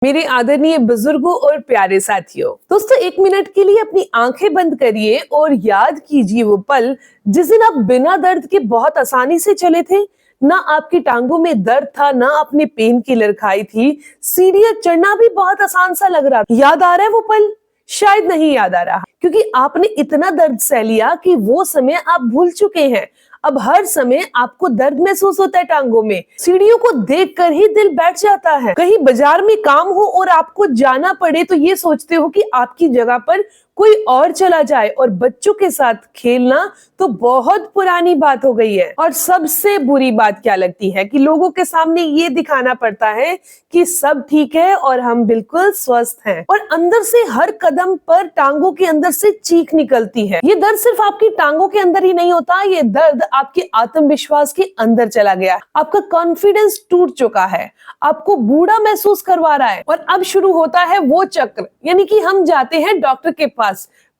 मेरे आदरणीय बुजुर्गों और प्यारे साथियों, दोस्तों एक मिनट के लिए अपनी आंखें बंद करिए और याद कीजिए वो पल जिस दिन आप बिना दर्द के बहुत आसानी से चले थे। ना आपकी टांगों में दर्द था, ना आपने पेन किलर खाई थी, सीढ़ियां चढ़ना भी बहुत आसान सा लग रहा था। याद आ रहा है वो पल? शायद नहीं याद आ रहा, क्योंकि आपने इतना दर्द सह लिया कि वो समय आप भूल चुके हैं। अब हर समय आपको दर्द महसूस होता है टांगों में। सीढ़ियों को देखकर ही दिल बैठ जाता है। कहीं बाजार में काम हो और आपको जाना पड़े तो ये सोचते हो कि आपकी जगह पर कोई और चला जाए, और बच्चों के साथ खेलना तो बहुत पुरानी बात हो गई है। और सबसे बुरी बात क्या लगती है कि लोगों के सामने ये दिखाना पड़ता है कि सब ठीक है और हम बिल्कुल स्वस्थ हैं, और अंदर से हर कदम पर टांगों के अंदर से चीख निकलती है। ये दर्द सिर्फ आपकी टांगों के अंदर ही नहीं होता, ये दर्द आपके आत्मविश्वास के अंदर चला गया। आपका कॉन्फिडेंस टूट चुका है, आपको बूढ़ा महसूस करवा रहा है। और अब शुरू होता है वो चक्र, यानी कि हम जाते हैं डॉक्टर के पास,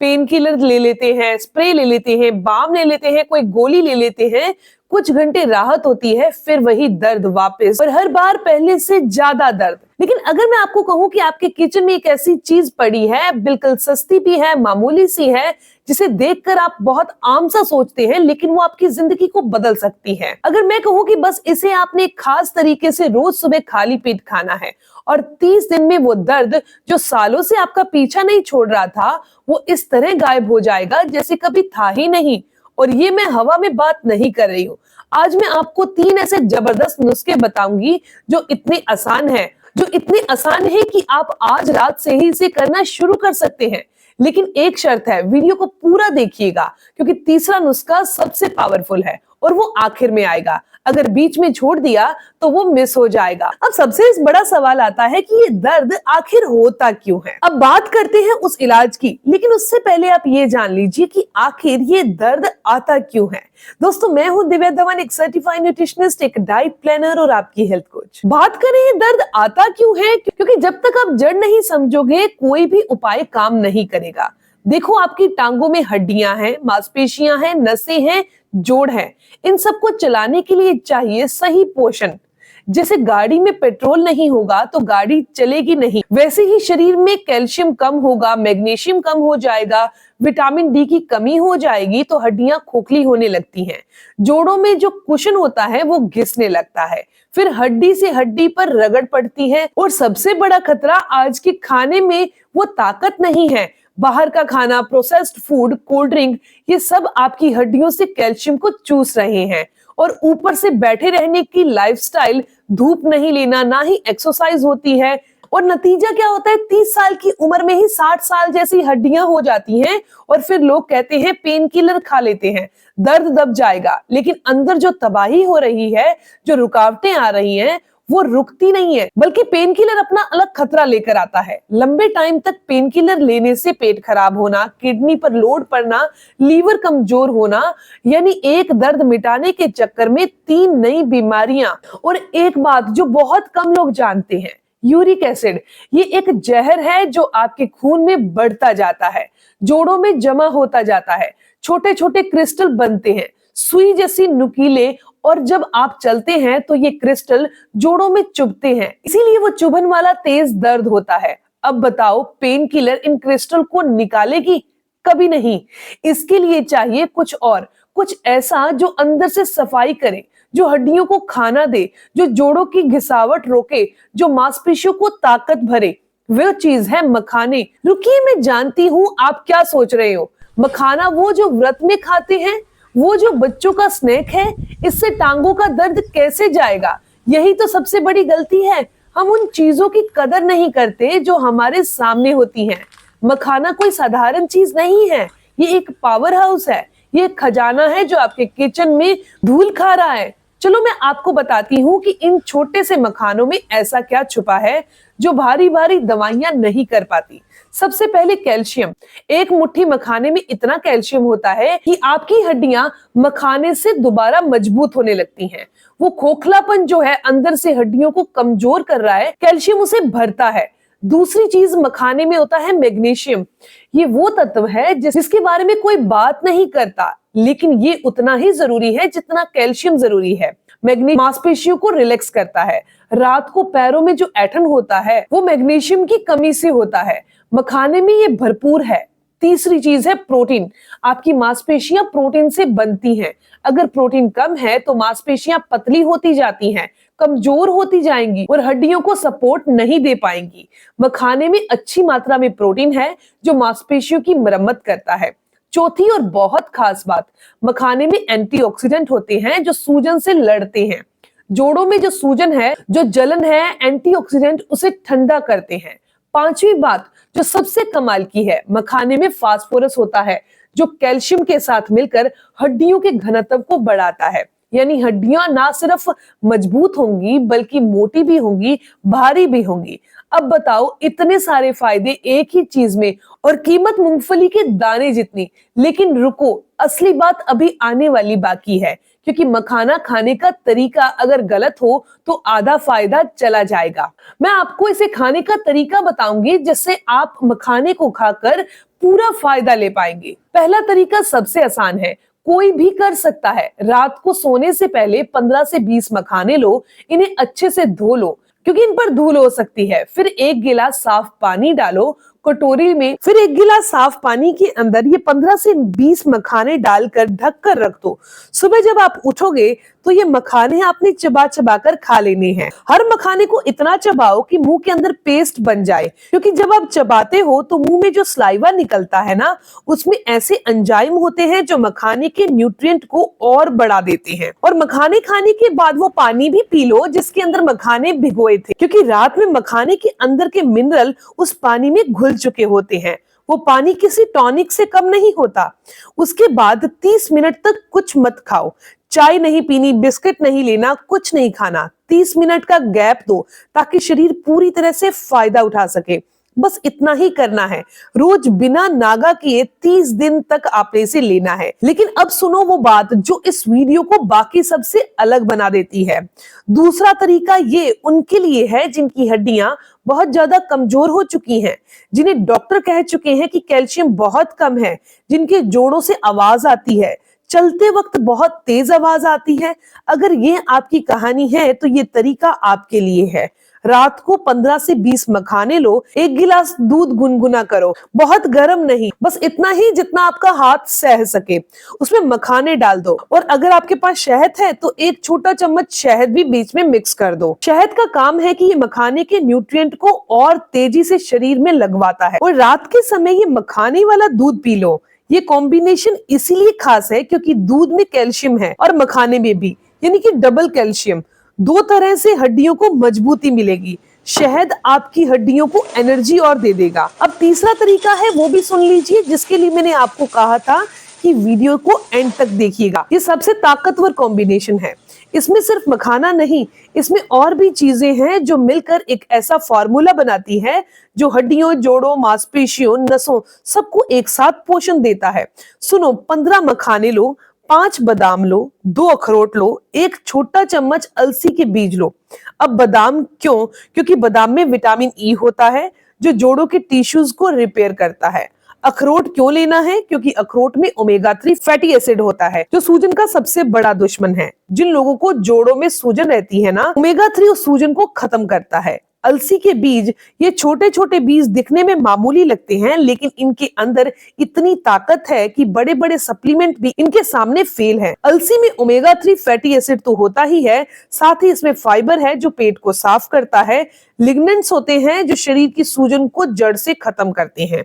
पेन किलर ले लेते हैं, स्प्रे ले लेते हैं, बाम ले लेते हैं, कोई गोली ले लेते हैं, कुछ घंटे राहत होती है, फिर वही दर्द वापस, और हर बार पहले से ज्यादा दर्द। लेकिन अगर मैं आपको कहूं कि आपके किचन में एक ऐसी चीज पड़ी है, बिल्कुल सस्ती भी है, मामूली सी है, जिसे देखकर आप बहुत आम सा सोचते हैं, लेकिन वो आपकी जिंदगी को बदल सकती है। अगर मैं कहूं कि बस इसे आपने एक खास तरीके से रोज सुबह खाली पेट खाना है, और 30 दिन में वो दर्द जो सालों से आपका पीछा नहीं छोड़ रहा था, वो इस तरह गायब हो जाएगा जैसे कभी था ही नहीं। और ये मैं हवा में बात नहीं कर रही हूँ। आज मैं आपको 3 ऐसे जबरदस्त नुस्खे बताऊंगी जो इतने आसान है कि आप आज रात से ही इसे करना शुरू कर सकते हैं। लेकिन एक शर्त है, वीडियो को पूरा देखिएगा, क्योंकि तीसरा नुस्खा सबसे पावरफुल है और वो आखिर में आएगा। अगर बीच में छोड़ दिया तो वो मिस हो जाएगा। अब सबसे बड़ा सवाल आता है कि ये दर्द आखिर होता क्यों है। अब बात करते हैं उस इलाज की, लेकिन उससे पहले आप ये जान लीजिए कि आखिर ये दर्द आता क्यों है। दोस्तों, मैं हूं दिव्या धवन, एक सर्टिफाइड न्यूट्रिशनिस्ट, एक डाइट प्लानर और आपकी हेल्थ कोच। बात करें ये दर्द आता क्यों है, क्योंकि जब तक आप जड़ नहीं समझोगे कोई भी उपाय काम नहीं करेगा। देखो, आपकी टांगों में हड्डियां हैं, मांसपेशियां हैं, नसें हैं, जोड़ है। इन सबको चलाने के लिए चाहिए सही पोषण। जैसे गाड़ी में पेट्रोल नहीं होगा तो गाड़ी चलेगी नहीं, वैसे ही शरीर में कैल्शियम कम होगा, मैग्नीशियम कम हो जाएगा, विटामिन डी की कमी हो जाएगी तो हड्डियां खोखली होने लगती हैं। जोड़ों में जो कुशन होता है वो घिसने लगता है, फिर हड्डी से हड्डी पर रगड़ पड़ती है। और सबसे बड़ा खतरा आज के खाने में वो ताकत नहीं है। बाहर का खाना, प्रोसेस्ड फूड, कोल्ड ड्रिंक, ये सब आपकी हड्डियों से कैल्शियम को चूस रहे हैं। और ऊपर से बैठे रहने की लाइफस्टाइल, धूप नहीं लेना, ना ही एक्सरसाइज होती है, और नतीजा क्या होता है, 30 साल की उम्र में ही 60 साल जैसी हड्डियां हो जाती हैं। और फिर लोग कहते हैं पेन किलर खा लेते हैं, दर्द दब जाएगा, लेकिन अंदर जो तबाही हो रही है, जो रुकावटें आ रही हैं, वो रुकती नहीं है, बल्कि पेन किलर अपना अलग खतरा लेकर आता है। लंबे टाइम तक पेन किलर लेने से पेट खराब होना, किडनी पर लोड पड़ना, लीवर कमजोर होना, यानी एक दर्द मिटाने के चक्कर में 3 नई बीमारियां। और एक बात जो बहुत कम लोग जानते हैं, यूरिक एसिड, ये एक जहर है जो आपके खून में बढ़ता जाता है, जोड़ों में जमा होता जाता है, छोटे छोटे क्रिस्टल बनते हैं, सुई जैसी नुकीले, और जब आप चलते हैं तो ये क्रिस्टल जोड़ों में चुभते हैं, इसीलिए वो चुभन वाला तेज दर्द होता है। अब बताओ, पेन किलर इन क्रिस्टल को निकालेगी? कभी नहीं। इसके लिए चाहिए कुछ और, कुछ ऐसा जो अंदर से सफाई करे, जो हड्डियों को खाना दे, जो जोड़ों की घिसावट रोके, जो मांसपेशियों को ताकत भरे। वो चीज है मखाने। रुकिए, मैं जानती हूँ आप क्या सोच रहे हो। मखाना वो जो व्रत में खाते हैं, वो जो बच्चों का स्नैक है, इससे टांगों का दर्द कैसे जाएगा? यही तो सबसे बड़ी गलती है। हम उन चीजों की कदर नहीं करते जो हमारे सामने होती हैं। मखाना कोई साधारण चीज नहीं है, ये एक पावर हाउस है, ये एक खजाना है जो आपके किचन में धूल खा रहा है। चलो मैं आपको बताती हूँ कि इन छोटे से मखानों में ऐसा क्या छुपा है जो भारी भारी दवाइयां नहीं कर पाती। सबसे पहले कैल्शियम। एक मुट्ठी मखाने में इतना कैल्शियम होता है कि आपकी हड्डियां मखाने से दोबारा मजबूत होने लगती हैं। वो खोखलापन जो है अंदर से हड्डियों को कमजोर कर रहा है, कैल्शियम उसे भरता है। दूसरी चीज मखाने में होता है मैग्नीशियम। ये वो तत्व है जिसके बारे में कोई बात नहीं करता, लेकिन ये उतना ही जरूरी है जितना कैल्शियम जरूरी है। मैग्नीशियम मांसपेशियों को रिलैक्स करता है। रात को पैरों में जो ऐंठन होता है वो मैग्नीशियम की कमी से होता है। मखाने में ये भरपूर है। तीसरी चीज है प्रोटीन। आपकी मांसपेशियां प्रोटीन से बनती हैं। अगर प्रोटीन कम है तो मांसपेशियां पतली होती जाती हैं, कमजोर होती जाएंगी और हड्डियों को सपोर्ट नहीं दे पाएंगी। मखाने में अच्छी मात्रा में प्रोटीन है जो मांसपेशियों की मरम्मत करता है। चौथी और बहुत खास बात, मखाने में एंटीऑक्सीडेंट होते हैं जो सूजन से लड़ते हैं। जोड़ों में जो सूजन है, जो जलन है, एंटीऑक्सीडेंट उसे ठंडा करते हैं। पांचवी बात जो सबसे कमाल की है, मखाने में फास्फोरस होता है जो कैल्शियम के साथ मिलकर हड्डियों के घनत्व को बढ़ाता है। यानी हड्डियां ना सिर्फ मजबूत होंगी बल्कि मोटी भी होंगी, भारी भी होंगी। अब बताओ, इतने सारे फायदे एक ही चीज में और कीमत मूंगफली के दाने जितनी। लेकिन रुको, असली बात अभी आने वाली बाकी है, क्योंकि मखाना खाने का तरीका अगर गलत हो तो आधा फायदा चला जाएगा। मैं आपको इसे खाने का तरीका बताऊंगी जिससे आप मखाने को खाकर पूरा फायदा ले पाएंगे। पहला तरीका सबसे आसान है, कोई भी कर सकता है। रात को सोने से पहले 15 से 20 मखाने लो, इन्हें अच्छे से धो लो क्योंकि इन पर धूल हो सकती है। फिर 1 गिलास साफ पानी डालो कटोरी में। फिर 1 गिलास साफ पानी के अंदर ये 15 से 20 मखाने डालकर ढक कर रख दो। सुबह जब आप उठोगे तो ये मखाने आपने चबा चबा कर खा लेने हैं। हर मखाने को इतना चबाओ कि मुंह के अंदर पेस्ट बन जाए, क्योंकि जब आप चबाते हो तो मुंह में जो सलाइवा निकलता है ना, उसमें ऐसे एंजाइम होते हैं जो मखाने के न्यूट्रिएंट को और बढ़ा देते हैं। और मखाने खाने के बाद वो पानी भी पी लो जिसके अंदर मखाने भिगोए थे, क्योंकि रात में मखाने के अंदर के मिनरल उस पानी में घुल चुके होते हैं। वो पानी किसी टॉनिक से कम नहीं होता। उसके बाद 30 मिनट तक कुछ मत खाओ, चाय नहीं पीनी, बिस्किट नहीं लेना, कुछ नहीं खाना। 30 मिनट का गैप दो ताकि शरीर पूरी तरह से फायदा उठा सके। बस इतना ही करना है। रोज बिना नागा किए 30 दिन तक आपने इसे लेना है। लेकिन अब सुनो वो बात जो इस वीडियो को बाकी सबसे अलग बना देती है। दूसरा तरीका ये उनके लिए है जिनकी हड्डियां बहुत ज्यादा कमजोर हो चुकी हैं, जिन्हें डॉक्टर कह चुके हैं कि कैल्शियम बहुत कम है, जिनके जोड़ों से आवाज आती है, चलते वक्त बहुत तेज आवाज आती है। अगर ये आपकी कहानी है तो ये तरीका आपके लिए है। रात को 15 से 20 मखाने लो, 1 गिलास दूध गुनगुना करो, बहुत गर्म नहीं, बस इतना ही जितना आपका हाथ सह सके। उसमें मखाने डाल दो और अगर आपके पास शहद है तो 1 छोटा चम्मच शहद भी बीच में मिक्स कर दो। शहद का काम है कि ये मखाने के न्यूट्रिएंट को और तेजी से शरीर में लगवाता है। और रात के समय ये मखाने वाला दूध पी लो। ये कॉम्बिनेशन इसीलिए खास है क्योंकि दूध में कैल्शियम है और मखाने में भी, यानी कि डबल कैल्शियम। 2 तरह से हड्डियों को मजबूती मिलेगी। शहद आपकी हड्डियों को एनर्जी और दे देगा। अब तीसरा तरीका है, वो भी सुन लीजिए, जिसके लिए मैंने आपको कहा था कि वीडियो को एंड तक देखिएगा। ये सबसे ताकतवर कॉम्बिनेशन है। इसमें सिर्फ मखाना नहीं, इसमें और भी चीजें हैं जो मिलकर एक ऐसा फॉर्मूला बनाती है जो हड्डियों, जोड़ों, मांसपेशियों, नसों सबको एक साथ पोषण देता है। सुनो, 15 मखाने लो, 5 बादाम लो, 2 अखरोट लो, 1 छोटा चम्मच अलसी के बीज लो। अब बादाम क्यों? क्योंकि बादाम में विटामिन ई होता है जो जोड़ों के टिश्यूज को रिपेयर करता है। अखरोट क्यों लेना है? क्योंकि अखरोट में ओमेगा 3 फैटी एसिड होता है जो सूजन का सबसे बड़ा दुश्मन है। जिन लोगों को जोड़ों में सूजन रहती है ना, ओमेगा 3 उस सूजन को खत्म करता है। अलसी के बीज, ये छोटे छोटे बीज दिखने में मामूली लगते हैं, लेकिन इनके अंदर इतनी ताकत है कि बड़े बड़े सप्लीमेंट भी इनके सामने फेल हैं। अलसी में ओमेगा 3 फैटी एसिड तो होता ही है, साथ ही इसमें फाइबर है जो पेट को साफ करता है, लिग्नेंट्स होते हैं जो शरीर की सूजन को जड़ से खत्म करते हैं।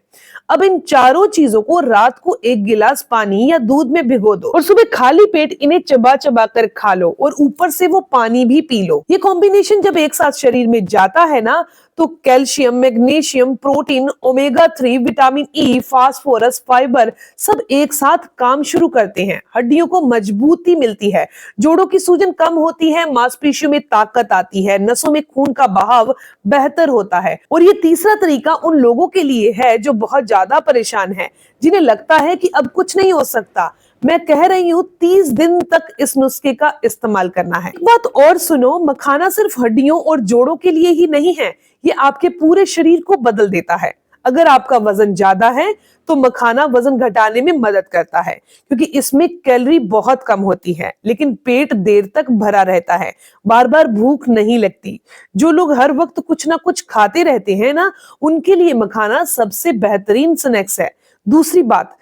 अब इन चारों चीजों को रात को 1 गिलास पानी या दूध में भिगो दो और सुबह खाली पेट इन्हें चबा चबा कर खा लो और ऊपर से वो पानी भी पी लो। ये कॉम्बिनेशन जब एक साथ शरीर में जाता है ना, तो calcium, magnesium, protein, omega 3, vitamin E, phosphorus, fibre सब एक साथ काम शुरू करते हैं। हड्डियों को मजबूती मिलती है, जोड़ों की सूजन कम होती है, मांसपेशियों में ताकत आती है, नसों में खून का बहाव बेहतर होता है। और ये तीसरा तरीका उन लोगों के लिए है जो बहुत ज्यादा परेशान है, जिन्हें लगता है कि अब कुछ नहीं हो सकता। मैं कह रही हूँ 30 दिन तक इस नुस्खे का इस्तेमाल करना है। एक बात और सुनो, मखाना सिर्फ हड्डियों और जोड़ों के लिए ही नहीं है, ये आपके पूरे शरीर को बदल देता है। अगर आपका वजन ज्यादा है तो मखाना वजन घटाने में मदद करता है, क्योंकि इसमें कैलोरी बहुत कम होती है, लेकिन पेट देर तक भरा रहता है, बार बार भूख नहीं लगती। जो लोग हर वक्त कुछ ना कुछ खाते रहते हैं ना, उनके लिए मखाना सबसे बेहतरीन स्नैक्स है। दूसरी बात,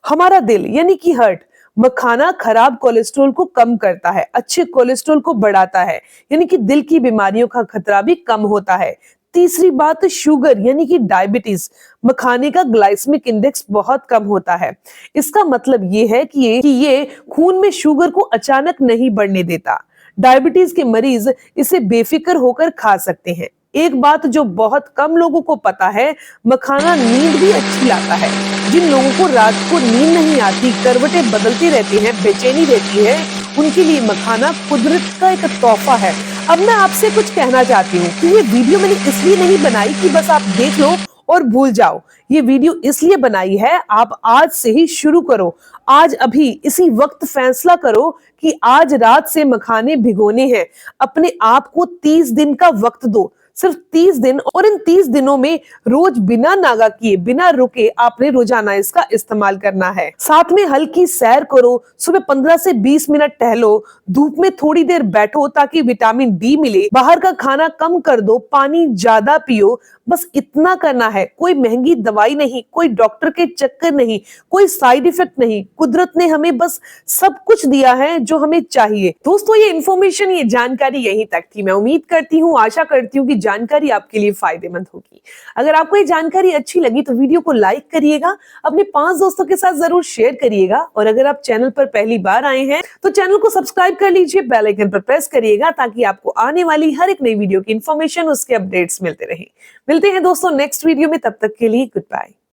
हमारा दिल यानी कि हार्ट, मखाना खराब कोलेस्ट्रॉल को कम करता है, अच्छे कोलेस्ट्रॉल को बढ़ाता है, यानी कि दिल की बीमारियों का खतरा भी कम होता है। तीसरी बात, शुगर यानी कि डायबिटीज, मखाने का ग्लाइसेमिक इंडेक्स बहुत कम होता है। इसका मतलब ये है कि ये खून में शुगर को अचानक नहीं बढ़ने देता। डायबिटीज के मरीज इसे बेफिक्र होकर खा सकते हैं। एक बात जो बहुत कम लोगों को पता है, मखाना नींद भी अच्छी लाता है। जिन लोगों को रात को नींद नहीं आती, करवटें बदलती रहती हैं, बेचैनी रहती है, उनके लिए मखाना कुदरत का एक तोहफा है। अब मैं आपसे कुछ कहना चाहती हूँ कि ये वीडियो मैंने इसलिए नहीं बनाई कि बस आप देख लो और भूल जाओ। ये वीडियो इसलिए बनाई है, आप आज से ही शुरू करो। आज अभी इसी वक्त फैसला करो कि आज रात से मखाने भिगोने हैं। अपने आप को 30 दिन का वक्त दो, सिर्फ 30 दिन, और इन 30 दिनों में रोज बिना नागा किए, बिना रुके आपने रोजाना इसका इस्तेमाल करना है। साथ में हल्की सैर करो, सुबह 15 से 20 मिनट टहलो, धूप में थोड़ी देर बैठो ताकि विटामिन डी मिले, बाहर का खाना कम कर दो, पानी ज्यादा पियो। बस इतना करना है। कोई महंगी दवाई नहीं, कोई डॉक्टर के चक्कर नहीं, कोई साइड इफेक्ट नहीं। कुदरत ने हमें बस सब कुछ दिया है जो हमें चाहिए। दोस्तों, ये इन्फॉर्मेशन, ये जानकारी यहीं तक थी। मैं उम्मीद करती हूँ, आशा करती हूँ कि जानकारी आपके लिए फायदेमंद होगी। अगर आपको ये जानकारी अच्छी लगी तो वीडियो को लाइक करिएगा, अपने 5 दोस्तों के साथ जरूर शेयर करिएगा, और अगर आप चैनल पर पहली बार आए हैं तो चैनल को सब्सक्राइब कर लीजिए, बेल आइकन पर प्रेस करिएगा ताकि आपको आने वाली हर एक नई वीडियो की इन्फॉर्मेशन, उसके अपडेट्स मिलते रहे। मिलते हैं दोस्तों नेक्स्ट वीडियो में, तब तक के लिए गुड बाय।